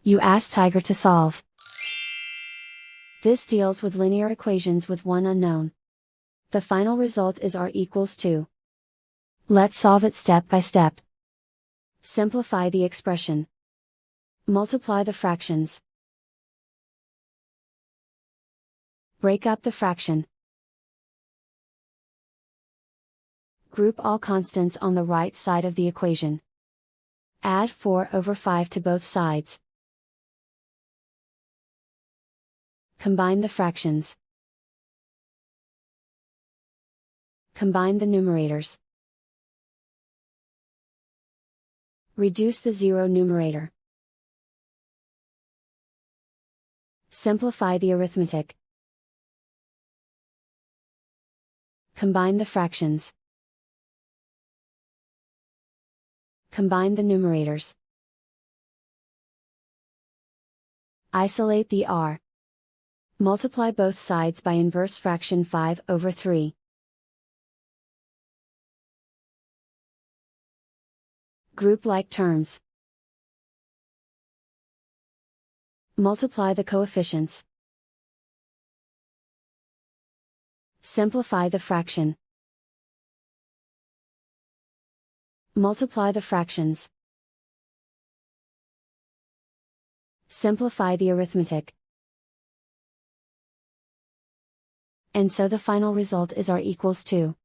You ask Tiger to solve. This deals with linear equations with one unknown. The final result is r equals 2. Let's solve it step by step. Simplify the expression. Multiply the fractions. Break up the fraction. Group all constants on the right side of the equation. Add 4/5 to both sides. Combine the fractions. Combine the numerators. Reduce the zero numerator. Simplify the arithmetic. Combine the fractions. Combine the numerators. Isolate the r. Multiply both sides by inverse fraction 5/3. Group like terms. Multiply the coefficients. Simplify the fraction. Multiply the fractions. Simplify the arithmetic. And so the final result is r equals 2.